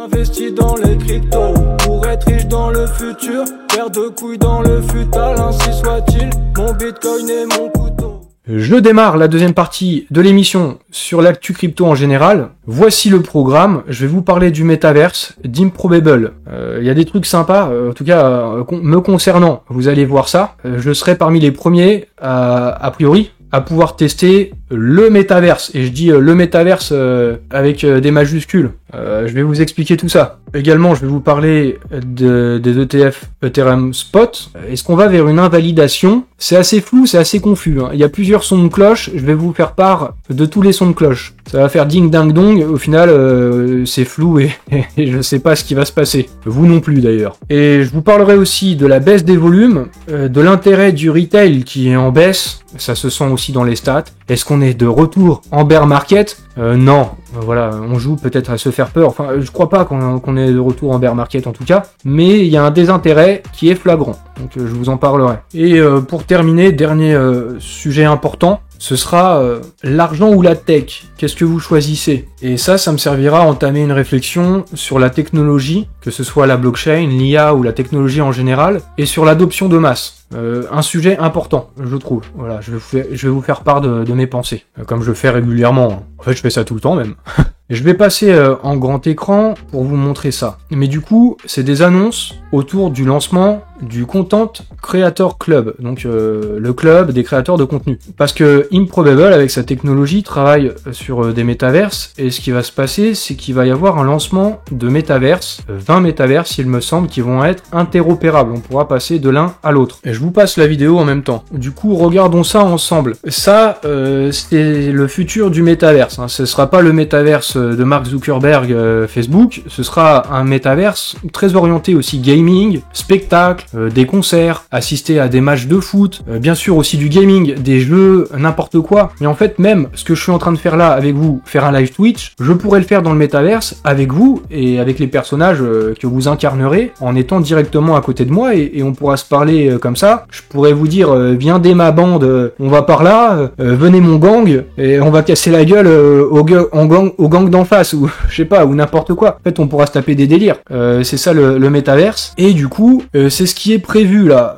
J'investis dans les cryptos pour être riche dans le futur. Paire de couilles dans le futal, ainsi soit-il. Mon bitcoin est mon couteau. Je démarre la deuxième partie de l'émission sur l'actu crypto en général. Voici le programme. Je vais vous parler du métaverse, d'Improbable. Il y a des trucs sympas, en tout cas me concernant. Vous allez voir ça. Je serai parmi les premiers, a priori, à pouvoir tester le métaverse. Et je dis le métaverse avec des majuscules. Je vais vous expliquer tout ça. Également, je vais vous parler des ETF Ethereum Spot. Est-ce qu'on va vers une invalidation? C'est assez flou, c'est assez confus. Il y a plusieurs sons de cloche. Je vais vous faire part de tous les sons de cloche. Ça va faire ding ding dong. Au final, c'est flou et je ne sais pas ce qui va se passer. Vous non plus d'ailleurs. Et je vous parlerai aussi de la baisse des volumes, de l'intérêt du retail qui est en baisse. Ça se sent aussi dans les stats. Est-ce qu'on est de retour en bear market? Non. Voilà, on joue peut-être à se faire peur. Enfin, je crois pas qu'on est de retour en bear market en tout cas. Mais il y a un désintérêt qui est flagrant. Donc je vous en parlerai. Et pour terminer, dernier sujet important. Ce sera l'argent ou la tech. Qu'est-ce que vous choisissez? Et ça me servira à entamer une réflexion sur la technologie, que ce soit la blockchain, l'IA ou la technologie en général, et sur l'adoption de masse. Un sujet important, je trouve. Voilà, je vais vous faire part de mes pensées, comme je le fais régulièrement. En fait, je fais ça tout le temps même. Je vais passer en grand écran pour vous montrer ça. Mais du coup, c'est des annonces autour du lancement du Content Creator Club, donc le club des créateurs de contenu. Parce que Improbable, avec sa technologie, travaille sur des métaverses, et ce qui va se passer, c'est qu'il va y avoir un lancement de métaverses, 20 métaverses, il me semble, qui vont être interopérables. On pourra passer de l'un à l'autre. Et je vous passe la vidéo en même temps. Du coup, regardons ça ensemble. Ça, c'est le futur du métaverse. Hein. Ce sera pas le métaverse de Mark Zuckerberg Facebook, ce sera un métaverse très orienté aussi gaming, spectacle, des concerts, assister à des matchs de foot, bien sûr aussi du gaming, des jeux, n'importe quoi. Mais en fait, même ce que je suis en train de faire là avec vous, faire un live Twitch, je pourrais le faire dans le métaverse avec vous et avec les personnages que vous incarnerez en étant directement à côté de moi et on pourra se parler comme ça. Je pourrais vous dire, viendez ma bande, on va par là, venez mon gang et on va casser la gueule au gang d'en face ou je sais pas, ou n'importe quoi. En fait, on pourra se taper des délires. C'est ça le métaverse. Et du coup, c'est ce qui est prévu là,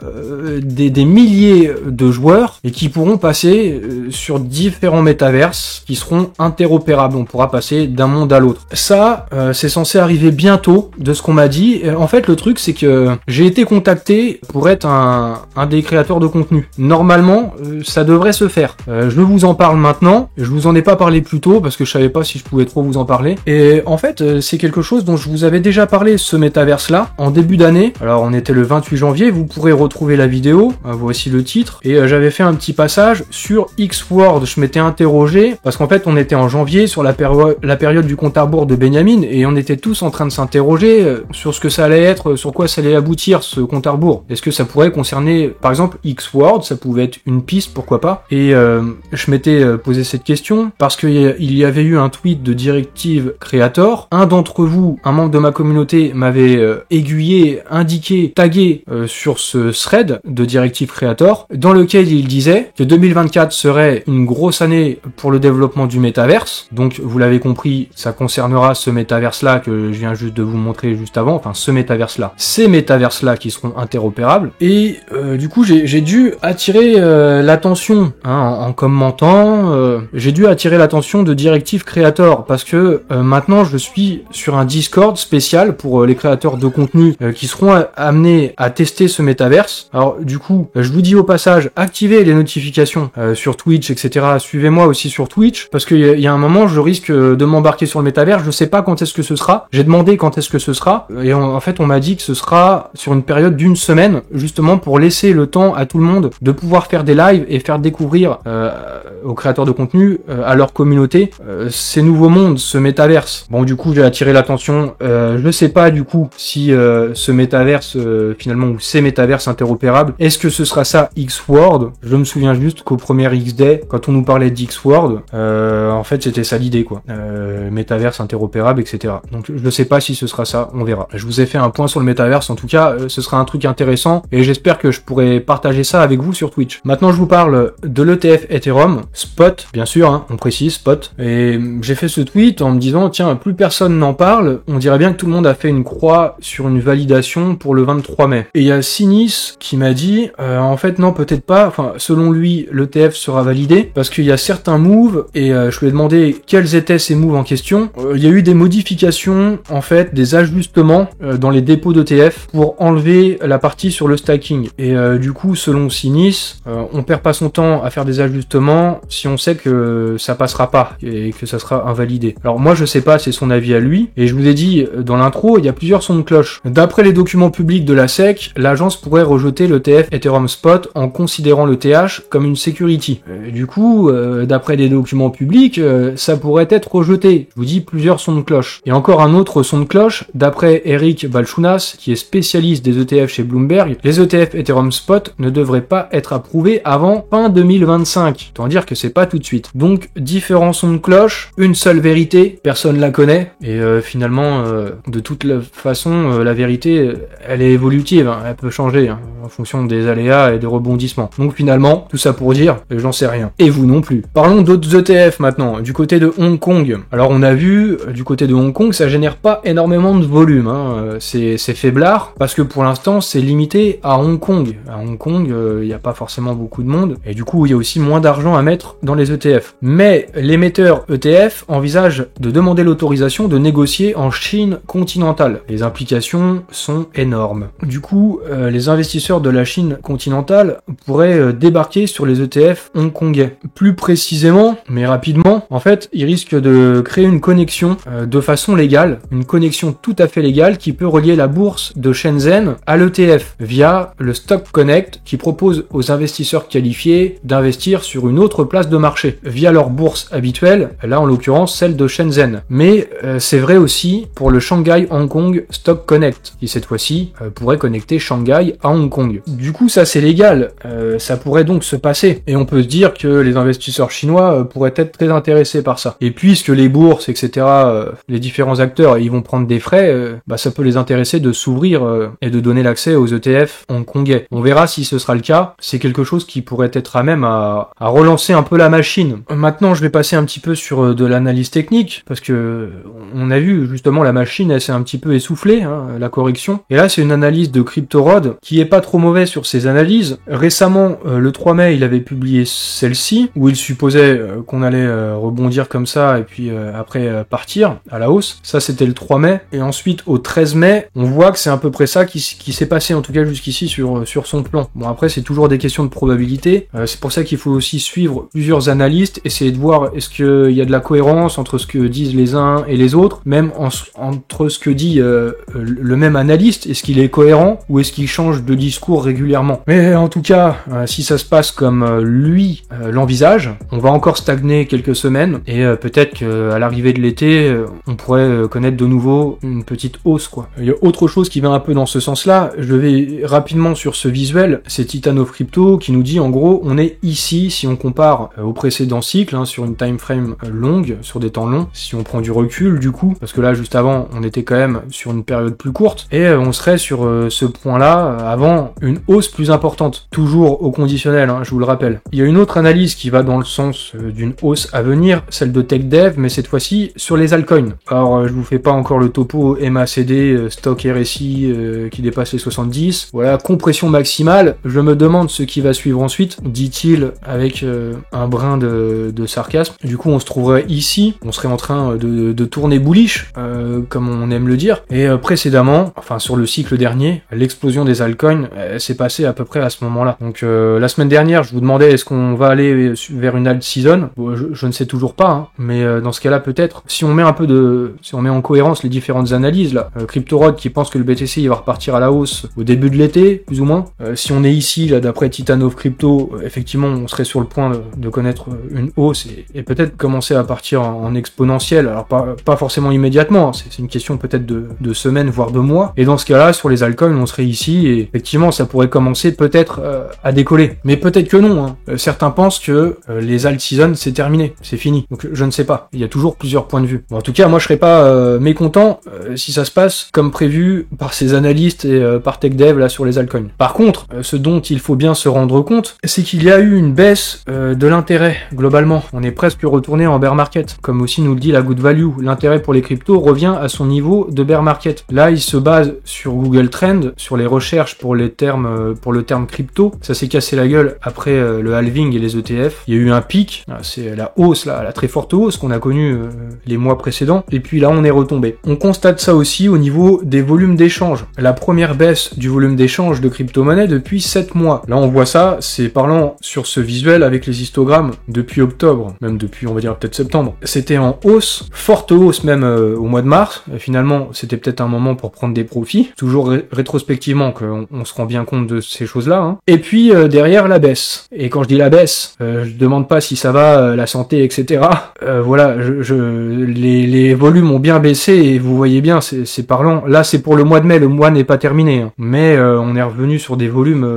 des milliers de joueurs et qui pourront passer sur différents métaverses qui seront interopérables. On pourra passer d'un monde à l'autre. Ça, c'est censé arriver bientôt, de ce qu'on m'a dit. En fait, le truc, c'est que j'ai été contacté pour être un des créateurs de contenu. Normalement, ça devrait se faire. Je vous en parle maintenant. Je vous en ai pas parlé plus tôt parce que je savais pas si je pouvais trop vous en parler. Et en fait, c'est quelque chose dont je vous avais déjà parlé, ce métaverse-là, en début d'année. Alors, on était le 28 janvier, vous pourrez retrouver la vidéo, voici le titre. Et j'avais fait un petit passage sur X-Word, je m'étais interrogé, parce qu'en fait, on était en janvier, sur la période du compte à rebours de Benjamin, et on était tous en train de s'interroger sur ce que ça allait être, sur quoi ça allait aboutir, ce compte à rebours. Est-ce que ça pourrait concerner, par exemple, X-Word, ça pouvait être une piste, pourquoi pas. Et je m'étais posé cette question, parce qu'il y avait eu un tweet de Directive Creator. Un d'entre vous, un membre de ma communauté, m'avait aiguillé, indiqué, tagué sur ce thread de Directive Creator, dans lequel il disait que 2024 serait une grosse année pour le développement du métaverse. Donc, vous l'avez compris, ça concernera ce métaverse-là que je viens juste de vous montrer juste avant, enfin ce métaverse-là. Ces métaverses-là qui seront interopérables. Et du coup, j'ai dû attirer l'attention, en commentant, j'ai dû attirer l'attention de Directive Creator, parce que maintenant, je suis sur un Discord spécial pour les créateurs de contenu qui seront amenés à tester ce métaverse. Alors du coup, je vous dis au passage, activez les notifications sur Twitch, etc. Suivez-moi aussi sur Twitch, parce qu'il y a un moment, je risque de m'embarquer sur le métaverse. Je sais pas quand est-ce que ce sera. J'ai demandé quand est-ce que ce sera, et en fait, on m'a dit que ce sera sur une période d'une semaine, justement pour laisser le temps à tout le monde de pouvoir faire des lives et faire découvrir aux créateurs de contenu, à leur communauté, ces nouveaux mondes, ce métaverse. Bon, du coup, j'ai attiré l'attention. Je sais pas du coup si ce métaverse finalement, ou ces métaverses interopérables, est-ce que ce sera ça X-Word? Je me souviens juste qu'au premier X-Day, quand on nous parlait d'X-Word, en fait c'était ça l'idée quoi, métaverse interopérable, etc. Donc je sais pas si ce sera ça, on verra. Je vous ai fait un point sur le métaverse, en tout cas ce sera un truc intéressant et j'espère que je pourrai partager ça avec vous sur Twitch. Maintenant je vous parle de l'ETF Ethereum, Spot, bien sûr, on précise Spot, et j'ai fait ce tweet en me disant tiens, plus personne n'en parle, on dirait bien que tout le monde a fait une croix sur une validation pour le 23 mai. Et il y a Sinis qui m'a dit en fait non, peut-être pas, enfin selon lui l'ETF sera validé parce qu'il y a certains moves et je lui ai demandé quels étaient ces moves en question. Il y a eu des modifications, en fait, des ajustements dans les dépôts d'ETF pour enlever la partie sur le stacking. Et du coup, selon Sinis, on perd pas son temps à faire des ajustements si on sait que ça passera pas et que ça sera invalidé. Alors moi je sais pas, c'est son avis à lui, et je vous ai dit dans l'intro, il y a plusieurs sons de cloche. D'après les documents publics de la SEC, l'agence pourrait rejeter l'ETF Ethereum Spot en considérant le TH comme une security. Du coup, d'après des documents publics, ça pourrait être rejeté. Je vous dis plusieurs sons de cloche. Et encore un autre son de cloche, d'après Eric Balchunas, qui est spécialiste des ETF chez Bloomberg, les ETF Ethereum Spot ne devraient pas être approuvés avant fin 2025. Autant dire que c'est pas tout de suite. Donc, différents sons de cloche, une seule vérité, personne la connaît, et finalement, de toute façon, la vérité, elle est évolutive, hein, elle peut changer, hein, en fonction des aléas et des rebondissements. Donc finalement, tout ça pour dire, j'en sais rien. Et vous non plus. Parlons d'autres ETF maintenant, du côté de Hong Kong. Alors on a vu, du côté de Hong Kong, ça génère pas énormément de volume, hein. C'est faiblard, parce que pour l'instant, c'est limité à Hong Kong. À Hong Kong, il n'y a pas forcément beaucoup de monde, et du coup, il y a aussi moins d'argent à mettre dans les ETF. Mais l'émetteur ETF envisage de demander l'autorisation de négocier en Chine continentale. Les implications sont énormes. Du coup, les investisseurs de la Chine continentale pourraient débarquer sur les ETF hongkongais. Plus précisément, mais rapidement, en fait, ils risquent de créer une connexion de façon légale, une connexion tout à fait légale qui peut relier la bourse de Shenzhen à l'ETF via le Stock Connect qui propose aux investisseurs qualifiés d'investir sur une autre place de marché via leur bourse habituelle, là en l'occurrence celle de Shenzhen. Mais c'est vrai aussi pour le Shanghai Hong Kong Stock Connect qui cette fois-ci pourrait connecter Shanghai à Hong Kong. Du coup ça c'est légal, ça pourrait donc se passer et on peut se dire que les investisseurs chinois pourraient être très intéressés par ça. Et puisque les bourses etc, les différents acteurs ils vont prendre des frais, ça peut les intéresser de s'ouvrir et de donner l'accès aux ETF hongkongais. On verra si ce sera le cas, c'est quelque chose qui pourrait être à même à relancer un peu la machine. Maintenant je vais passer un petit peu sur de l'analyse technique parce que on a vu justement la machine elle s'est un petit peu essoufflée, hein, la correction. Et là c'est une analyse de CryptoRod qui est pas trop mauvais sur ses analyses. Récemment le 3 mai il avait publié celle-ci où il supposait qu'on allait rebondir comme ça et puis après partir à la hausse. Ça c'était le 3 mai et ensuite au 13 mai on voit que c'est à peu près ça qui s'est passé en tout cas jusqu'ici sur son plan. Bon après c'est toujours des questions de probabilité, c'est pour ça qu'il faut aussi suivre plusieurs analystes, essayer de voir est-ce qu'il y a de la cohérence entre ce que disent les uns et les autres, même entre ce que dit le même analyste, est-ce qu'il est cohérent ou est-ce qu'il change de discours régulièrement. Mais en tout cas, si ça se passe comme lui l'envisage, on va encore stagner quelques semaines et peut-être qu'à l'arrivée de l'été, on pourrait connaître de nouveau une petite hausse quoi. Il y a autre chose qui va un peu dans ce sens-là, je vais rapidement sur ce visuel, c'est Titan of Crypto qui nous dit en gros on est ici si on compare au précédent cycle, hein, sur une time frame longue, sur des temps longs, si on prend du recul du coup, parce que là juste avant on était quand même sur une période plus courte, et on serait sur ce point-là avant une hausse plus importante, toujours au conditionnel, hein, je vous le rappelle. Il y a une autre analyse qui va dans le sens d'une hausse à venir, celle de TechDev, mais cette fois-ci sur les altcoins. Alors je vous fais pas encore le topo MACD, stock RSI qui dépasse les 70, voilà, compression maximale, je me demande ce qui va suivre ensuite, dit-il avec un brin de sarcasme. Du coup on se trouverait ici, on serait en train de tourner bullish, comme on aime le dire, et précédemment, enfin sur le cycle dernier, l'explosion des altcoins s'est passée à peu près à ce moment-là. Donc la semaine dernière, je vous demandais est-ce qu'on va aller vers une alt season, bon, je ne sais toujours pas, hein, mais dans ce cas-là peut-être, si on met en cohérence les différentes analyses là, CryptoRod qui pense que le BTC il va repartir à la hausse au début de l'été, plus ou moins, si on est ici là d'après Titan of Crypto, effectivement on serait sur le point de connaître une hausse et peut-être commencer à partir en exponentiel, alors pas forcément immédiatement, hein, c'est une question peut-être de semaines voire de mois, et dans ce cas-là sur les altcoins on serait ici et effectivement ça pourrait commencer peut-être à décoller, mais peut-être que non, hein. Certains pensent que les alt season c'est terminé, c'est fini, donc je ne sais pas, il y a toujours plusieurs points de vue. Bon, en tout cas moi je serais pas mécontent si ça se passe comme prévu par ces analystes et par TechDev là sur les altcoins. Par contre ce dont il faut bien se rendre compte, c'est qu'il y a eu une baisse de l'intérêt globalement, on est presque retourné en bear market comme aussi nous le dit la Good Value. L'intérêt pour les cryptos revient à son niveau de bear market. Là, il se base sur Google Trends, sur les recherches pour le terme crypto. Ça s'est cassé la gueule après le halving et les ETF. Il y a eu un pic, c'est la hausse, la très forte hausse qu'on a connue les mois précédents. Et puis là, on est retombé. On constate ça aussi au niveau des volumes d'échange. La première baisse du volume d'échange de crypto-monnaies depuis 7 mois. Là, on voit ça, c'est parlant sur ce visuel avec les histogrammes depuis octobre, même depuis, on va dire, peut-être septembre. C'était en hausse, forte hausse même au mois de mars. Et finalement, c'était peut-être un moment pour prendre des profits. Toujours rétrospectivement qu'on se rend bien compte de ces choses-là. Hein. Et puis, derrière, la baisse. Et quand je dis la baisse, je demande pas si ça va, la santé, etc. Voilà, les volumes ont bien baissé et vous voyez bien, c'est parlant. Là, c'est pour le mois de mai, le mois n'est pas terminé. Hein. Mais on est revenu sur des volumes,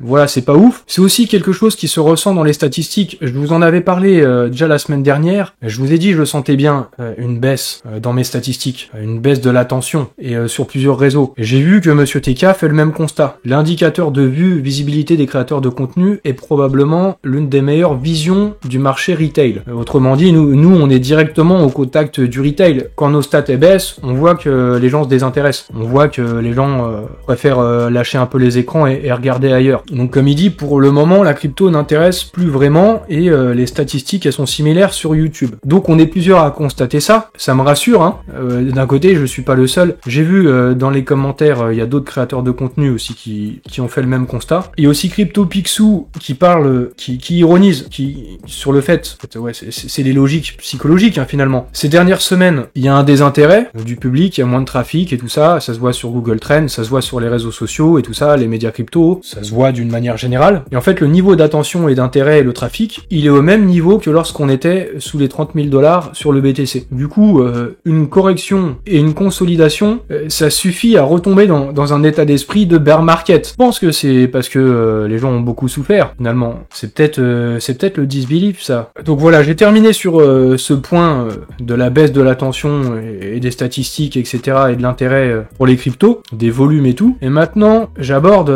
voilà, c'est pas ouf. C'est aussi quelque chose qui se ressent dans les statistiques. Je vous en avais parlé déjà la semaine dernière. Je vous ai dit, je le sentais bien, une baisse dans mes statistiques, une baisse de l'attention et sur plusieurs réseaux. J'ai vu que Monsieur TK fait le même constat. L'indicateur de vue, visibilité des créateurs de contenu est probablement l'une des meilleures visions du marché retail. Autrement dit, nous on est directement au contact du retail. Quand nos stats baissent, on voit que les gens se désintéressent. On voit que les gens préfèrent lâcher un peu les écrans et regarder ailleurs. Donc comme il dit, pour le moment, la crypto n'intéresse plus vraiment et les statistiques elles sont similaires sur YouTube. Donc on est plusieurs à constater ça. Ça me rassure. Hein. D'un côté, je suis pas le seul. J'ai vu dans les commentaires, il y a d'autres créateurs de contenu aussi qui ont fait le même constat. Il y a aussi CryptoPixou qui parle, qui ironise, sur le fait, ouais, c'est les logiques psychologiques hein, finalement. Ces dernières semaines, il y a un désintérêt du public, il y a moins de trafic et tout ça. Ça se voit sur Google Trends, ça se voit sur les réseaux sociaux et tout ça, les médias crypto, ça se voit d'une manière générale. Et en fait, le niveau d'attention et d'intérêt et le trafic, il est au même niveau que lorsqu'on était sous les 30 000 $ sur le BTC. Du coup, une correction et une consolidation, ça suffit à retomber dans un état d'esprit de bear market. Je pense que c'est parce que les gens ont beaucoup souffert, finalement. C'est peut-être le disbelief, ça. Donc voilà, j'ai terminé sur ce point de la baisse de l'attention et des statistiques, etc., et de l'intérêt pour les cryptos, des volumes et tout. Et maintenant, j'aborde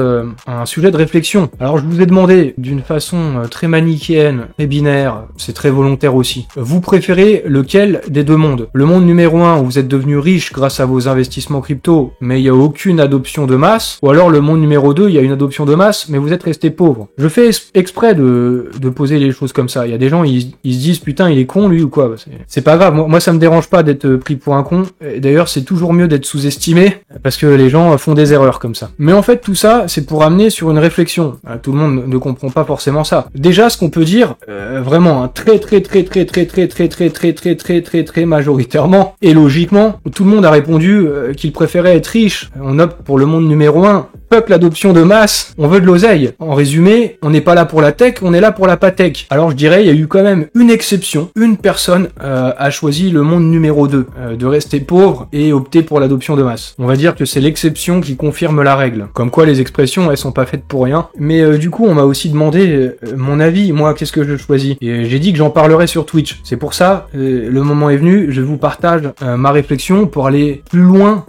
un sujet de réflexion. Alors, je vous ai demandé d'une façon très manichéenne, très binaire, c'est très volontaire aussi. Vous préférez lequel des deux mondes? Le monde numéro 1 où vous êtes devenu riche grâce à vos investissements crypto, mais il n'y a aucune adoption de masse, ou alors le monde numéro 2, il y a une adoption de masse, mais vous êtes resté pauvre. Je fais exprès de poser les choses comme ça. Il y a des gens, ils se disent, putain, il est con, lui, ou quoi. C'est pas grave. Moi, ça me dérange pas d'être pris pour un con. Et d'ailleurs, c'est toujours mieux d'être sous-estimé, parce que les gens font des erreurs comme ça. Mais en fait, tout ça, c'est pour amener sur une réflexion. Tout le monde ne comprend pas forcément ça. Déjà, ce qu'on peut dire, vraiment, hein, très majoritairement, et logiquement, tout le monde a répondu qu'il préférait être riche. On opte pour le monde numéro 1. Fuck l'adoption de masse, on veut de l'oseille. En résumé, on n'est pas là pour la tech, on est là pour la patech. Alors je dirais, il y a eu quand même une exception. Une personne a choisi le monde numéro 2, de rester pauvre et opter pour l'adoption de masse. On va dire que c'est l'exception qui confirme la règle. Comme quoi les expressions, elles sont pas faites pour rien. Mais du coup, on m'a aussi demandé mon avis, moi, qu'est-ce que je choisis. Et j'ai dit que j'en parlerai sur Twitch. C'est pour ça, le moment est venu, je vous partage ma réflexion pour aller plus loin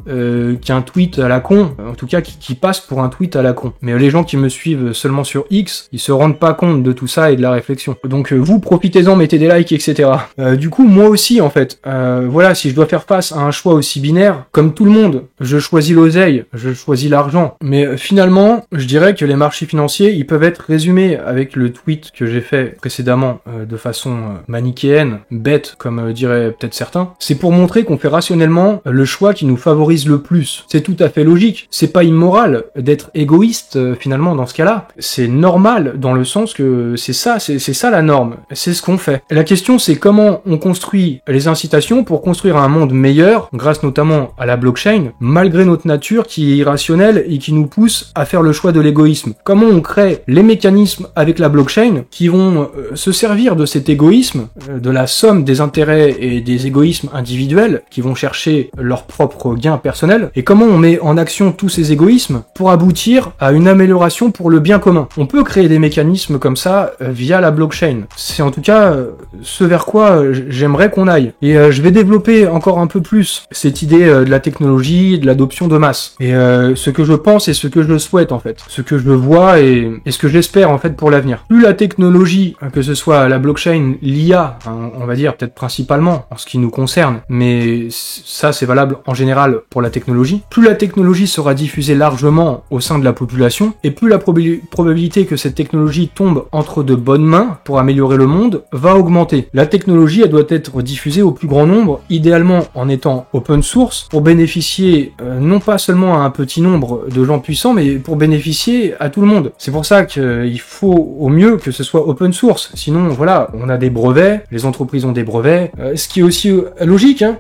qu'un tweet à la con, en tout cas qui passe pour un tweet à la con. Mais les gens qui me suivent seulement sur X, ils se rendent pas compte de tout ça et de la réflexion. Donc vous, profitez-en, mettez des likes, etc. Du coup, moi aussi, en fait, voilà, si je dois faire face à un choix aussi binaire, comme tout le monde, je choisis l'oseille, je choisis l'argent. Mais finalement, je dirais que les marchés financiers, ils peuvent être résumés avec le tweet que j'ai fait précédemment de façon manichéenne, bête, comme diraient peut-être certains. C'est pour montrer qu'on fait rationnellement le choix qui nous favorise le plus. C'est tout à fait logique. C'est pas immoral d'être égoïste finalement dans ce cas-là. C'est normal dans le sens que c'est ça la norme. C'est ce qu'on fait. La question c'est comment on construit les incitations pour construire un monde meilleur grâce notamment à la blockchain malgré notre nature qui est irrationnelle et qui nous pousse à faire le choix de l'égoïsme. Comment on crée les mécanismes avec la blockchain qui vont se servir de cet égoïsme, de la somme des intérêts et des égoïsmes individuels qui vont chercher leur propre gain personnel et comment on met en action tous ces égoïsmes pour pour aboutir à une amélioration pour le bien commun. On peut créer des mécanismes comme ça via la blockchain. C'est en tout cas ce vers quoi j'aimerais qu'on aille. Et je vais développer encore un peu plus cette idée de la technologie, de l'adoption de masse. Et ce que je pense et ce que je souhaite en fait. Ce que je vois et ce que j'espère en fait pour l'avenir. Plus la technologie, que ce soit la blockchain, l'IA, hein, on va dire peut-être principalement en ce qui nous concerne, mais ça c'est valable en général pour la technologie, plus la technologie sera diffusée largement au sein de la population, et plus la probabilité que cette technologie tombe entre de bonnes mains pour améliorer le monde va augmenter. La technologie, elle doit être diffusée au plus grand nombre, idéalement en étant open source, pour bénéficier non pas seulement à un petit nombre de gens puissants, mais pour bénéficier à tout le monde. C'est pour ça qu'il faut au mieux que ce soit open source. Sinon, voilà, on a des brevets, les entreprises ont des brevets, ce qui est aussi logique, hein.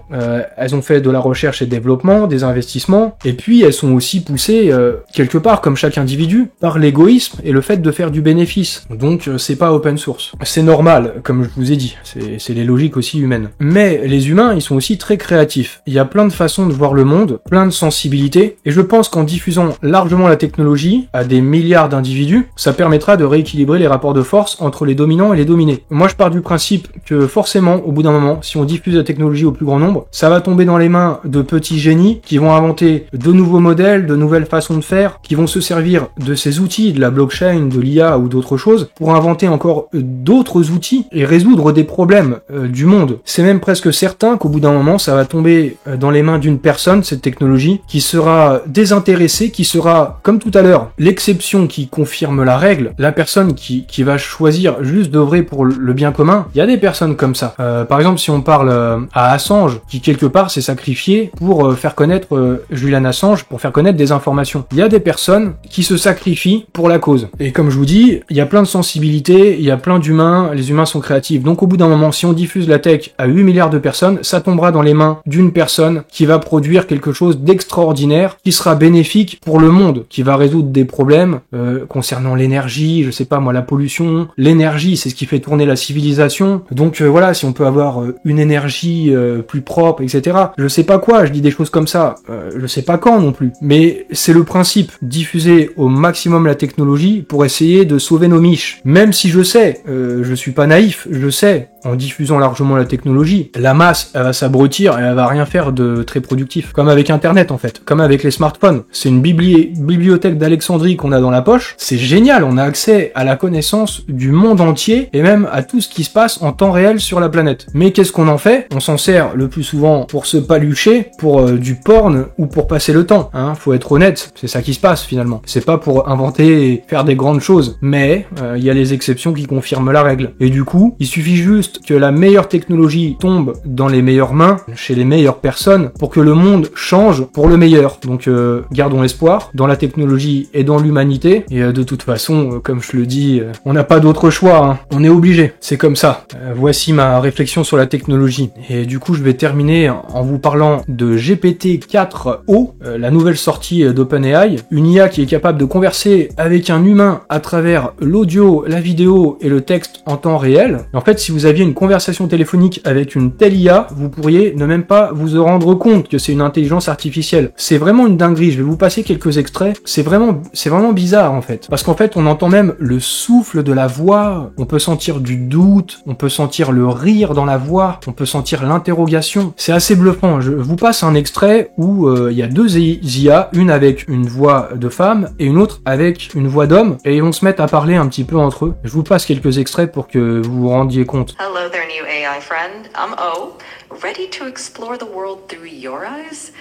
Elles ont fait de la recherche et développement, des investissements, et puis elles sont aussi poussées quelque part, comme chaque individu, par l'égoïsme et le fait de faire du bénéfice. Donc c'est pas open source. C'est normal, comme je vous ai dit, c'est les logiques aussi humaines. Mais les humains, ils sont aussi très créatifs. Il y a plein de façons de voir le monde, plein de sensibilités, et je pense qu'en diffusant largement la technologie à des milliards d'individus, ça permettra de rééquilibrer les rapports de force entre les dominants et les dominés. Moi je pars du principe que forcément, au bout d'un moment, si on diffuse la technologie au plus grand nombre, ça va tomber dans les mains de petits génies qui vont inventer de nouveaux modèles, de nouvelles façons de faire, qui vont se servir de ces outils, de la blockchain, de l'IA ou d'autres choses, pour inventer encore d'autres outils et résoudre des problèmes du monde. C'est même presque certain qu'au bout d'un moment, ça va tomber dans les mains d'une personne, cette technologie, qui sera désintéressée, qui sera, comme tout à l'heure, l'exception qui confirme la règle, la personne qui va choisir juste d'œuvrer pour le bien commun. Il y a des personnes comme ça. Par exemple, si on parle à Assange, qui quelque part s'est sacrifié pour faire connaître Julian Assange, pour faire connaître des informations. Il y a des personnes qui se sacrifient pour la cause. Et comme je vous dis, il y a plein de sensibilités, il y a plein d'humains, les humains sont créatifs. Donc au bout d'un moment, si on diffuse la tech à 8 milliards de personnes, ça tombera dans les mains d'une personne qui va produire quelque chose d'extraordinaire, qui sera bénéfique pour le monde, qui va résoudre des problèmes concernant l'énergie, je sais pas moi, la pollution. L'énergie, c'est ce qui fait tourner la civilisation. Donc voilà, si on peut avoir une énergie plus propre, etc. Je sais pas quoi, je dis des choses comme ça, je sais pas quand non plus. Mais c'est le principe, diffuser au maximum la technologie pour essayer de sauver nos miches. Même si je sais, je suis pas naïf, je sais, en diffusant largement la technologie, la masse, elle va s'abrutir et elle va rien faire de très productif. Comme avec Internet en fait, comme avec les smartphones. C'est une bibliothèque d'Alexandrie qu'on a dans la poche. C'est génial, on a accès à la connaissance du monde entier et même à tout ce qui se passe en temps réel sur la planète. Mais qu'est-ce qu'on en fait? On s'en sert le plus souvent pour se palucher, pour du porn ou pour passer le temps. Hein, faut être honnête, c'est ça qui se passe finalement. C'est pas pour inventer et faire des grandes choses. Mais il y a les exceptions qui confirment la règle. Et du coup, il suffit juste que la meilleure technologie tombe dans les meilleures mains, chez les meilleures personnes, pour que le monde change pour le meilleur. Donc gardons espoir dans la technologie et dans l'humanité. Et de toute façon, comme je le dis, on n'a pas d'autre choix. Hein. On est obligé. C'est comme ça. Voici ma réflexion sur la technologie. Et du coup, je vais terminer en vous parlant de GPT-4o, la nouvelle sortie d'OpenAI, une IA qui est capable de converser avec un humain à travers l'audio, la vidéo et le texte en temps réel. En fait, si vous aviez une conversation téléphonique avec une telle IA, vous pourriez ne même pas vous rendre compte que c'est une intelligence artificielle. C'est vraiment une dinguerie. Je vais vous passer quelques extraits. C'est vraiment bizarre en fait. Parce qu'en fait, on entend même le souffle de la voix. On peut sentir du doute. On peut sentir le rire dans la voix. On peut sentir l'interrogation. C'est assez bluffant. Je vous passe un extrait où il y a deux IA, une avec une voix de femme et une autre avec une voix d'homme. Et ils vont se mettre à parler un petit peu entre eux. Je vous passe quelques extraits pour que vous vous rendiez compte. Hello there, new AI friend. I'm O. Ready to explore the world through your eyes?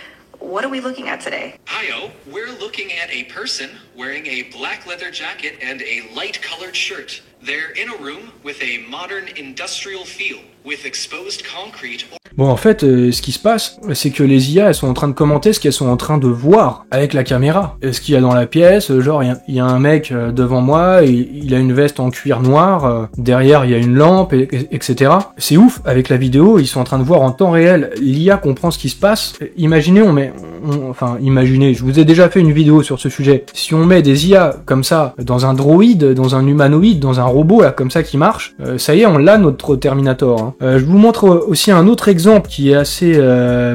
What are we looking at today? Hi, O. We're looking at a person wearing a black leather jacket and a light-colored shirt. They're in a room with a modern industrial feel, with exposed concrete. Bon, en fait, ce qui se passe, c'est que les IA, elles sont en train de commenter ce qu'elles sont en train de voir avec la caméra. Ce qu'il y a dans la pièce, genre, il y a un mec devant moi, il a une veste en cuir noir, derrière, il y a une lampe, etc. C'est ouf, avec la vidéo, ils sont en train de voir en temps réel, l'IA comprend ce qui se passe. Imaginez, imaginez, je vous ai déjà fait une vidéo sur ce sujet, si on met des IA comme ça dans un droïde, dans un humanoïde, dans un robot là comme ça qui marche, ça y est, on l'a notre Terminator. Hein. Je vous montre aussi un autre exemple qui est assez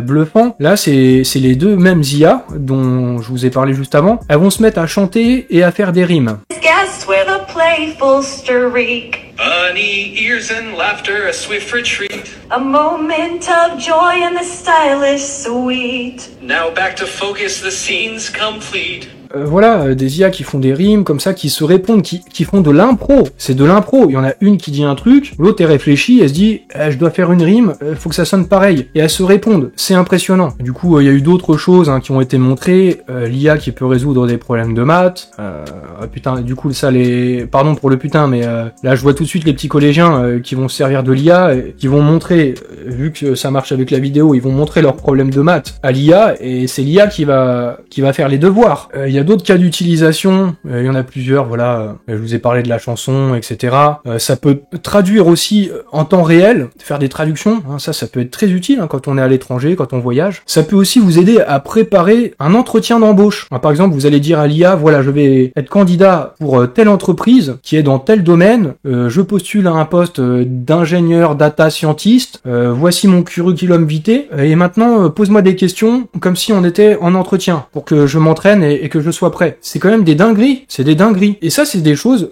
bluffant. Là, c'est les deux mêmes IA dont je vous ai parlé juste avant. Elles vont se mettre à chanter et à faire des rimes. Guests with a playful streak. Bunny ears and laughter, a swift retreat. A moment of joy and the stylish sweet. Now back to focus, the scene's complete. Voilà, des IA qui font des rimes comme ça, qui se répondent, qui font de l'impro. C'est de l'impro. Il y en a une qui dit un truc, l'autre elle réfléchit, elle se dit je dois faire une rime, faut que ça sonne pareil. Et elles se répondent. C'est impressionnant. Du coup, il y a eu d'autres choses qui ont été montrées. L'IA qui peut résoudre des problèmes de maths. Putain, du coup ça pardon pour le putain, mais là je vois tout de suite les petits collégiens qui vont se servir de l'IA, qui vont montrer, vu que ça marche avec la vidéo, ils vont montrer leurs problèmes de maths à l'IA, et c'est l'IA qui va faire les devoirs. Il y a d'autres cas d'utilisation, il y en a plusieurs, voilà, je vous ai parlé de la chanson, etc. Ça peut traduire aussi en temps réel, faire des traductions, hein, ça peut être très utile quand on est à l'étranger, quand on voyage. Ça peut aussi vous aider à préparer un entretien d'embauche. Par exemple, vous allez dire à l'IA, voilà, je vais être candidat pour telle entreprise qui est dans tel domaine, je postule à un poste d'ingénieur data scientist, voici mon curriculum vitae, et maintenant pose-moi des questions comme si on était en entretien, pour que je m'entraîne et que je sois prêt. C'est quand même des dingueries, c'est des dingueries. Et ça, c'est des choses,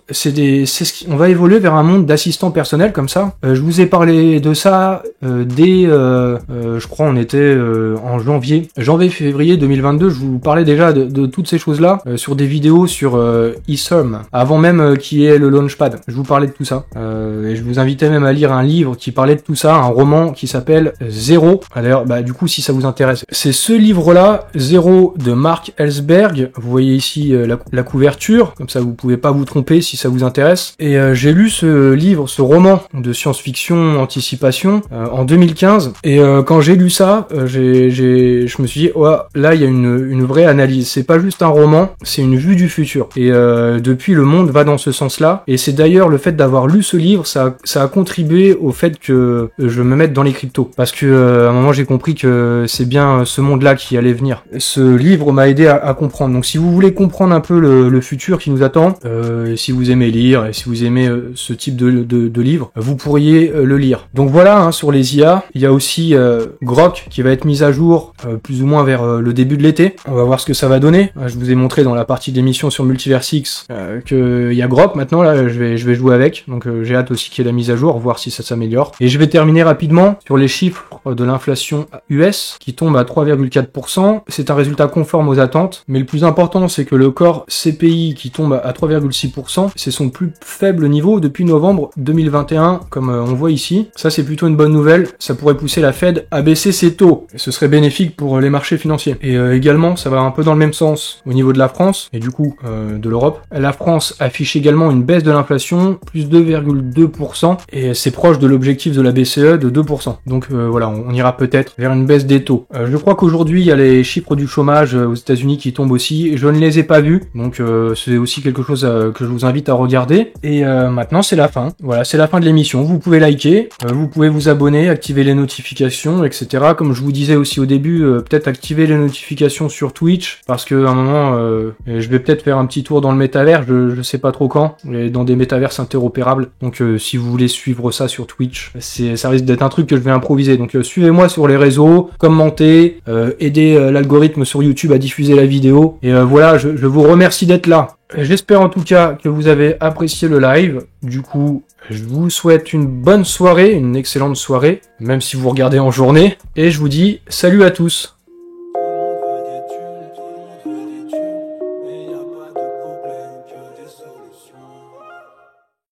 on va évoluer vers un monde d'assistants personnels comme ça. Je vous ai parlé de ça dès, je crois, on était en janvier-février 2022. Je vous parlais déjà de toutes ces choses-là sur des vidéos sur eSurm, avant même qu'il y ait le Launchpad. Je vous parlais de tout ça. Et je vous invitais même à lire un livre qui parlait de tout ça, un roman qui s'appelle Zéro. D'ailleurs, du coup, si ça vous intéresse, c'est ce livre-là, Zéro, de Mark Ellsberg. Vous voyez ici la couverture, comme ça vous pouvez pas vous tromper si ça vous intéresse. Et j'ai lu ce livre, ce roman de science-fiction anticipation en 2015. Et quand j'ai lu ça, je me suis dit, oh, là il y a une vraie analyse. C'est pas juste un roman, c'est une vue du futur. Et depuis, le monde va dans ce sens-là. Et c'est d'ailleurs le fait d'avoir lu ce livre, ça a contribué au fait que je me mette dans les cryptos. Parce que à un moment j'ai compris que c'est bien ce monde-là qui allait venir. Ce livre m'a aidé à comprendre. Donc si vous voulez comprendre un peu le futur qui nous attend, si vous aimez lire et si vous aimez ce type de livre, vous pourriez le lire. Donc voilà, sur les IA, il y a aussi Grok qui va être mise à jour plus ou moins vers le début de l'été. On va voir ce que ça va donner. Je vous ai montré dans la partie d'émission sur Multiverse X qu'il y a Grok maintenant, là je vais jouer avec, donc j'ai hâte aussi qu'il y ait la mise à jour, voir si ça s'améliore. Et je vais terminer rapidement sur les chiffres de l'inflation US qui tombe à 3,4%. C'est un résultat conforme aux attentes, mais le plus important c'est que le corps CPI qui tombe à 3,6%, c'est son plus faible niveau depuis novembre 2021, comme on voit ici. Ça c'est plutôt une bonne nouvelle, ça pourrait pousser la Fed à baisser ses taux, et ce serait bénéfique pour les marchés financiers. Et également, ça va un peu dans le même sens au niveau de la France, et du coup de l'Europe. La France affiche également une baisse de l'inflation, plus 2,2%, et c'est proche de l'objectif de la BCE de 2%. Donc voilà, on ira peut-être vers une baisse des taux. Je crois qu'aujourd'hui, il y a les chiffres du chômage aux États-Unis qui tombent aussi, je ne les ai pas vus, donc c'est aussi quelque chose que je vous invite à regarder. Et maintenant, c'est la fin. Voilà, c'est la fin de l'émission. Vous pouvez liker, vous pouvez vous abonner, activer les notifications, etc. Comme je vous disais aussi au début, peut-être activer les notifications sur Twitch, parce que à un moment, je vais peut-être faire un petit tour dans le métavers, je sais pas trop quand, et dans des métaverses interopérables. Donc si vous voulez suivre ça sur Twitch, ça risque d'être un truc que je vais improviser. Donc suivez-moi sur les réseaux, commentez, aidez l'algorithme sur YouTube à diffuser la vidéo. Et voilà, je vous remercie d'être là. J'espère en tout cas que vous avez apprécié le live. Du coup, je vous souhaite une bonne soirée, une excellente soirée, même si vous regardez en journée. Et je vous dis salut à tous.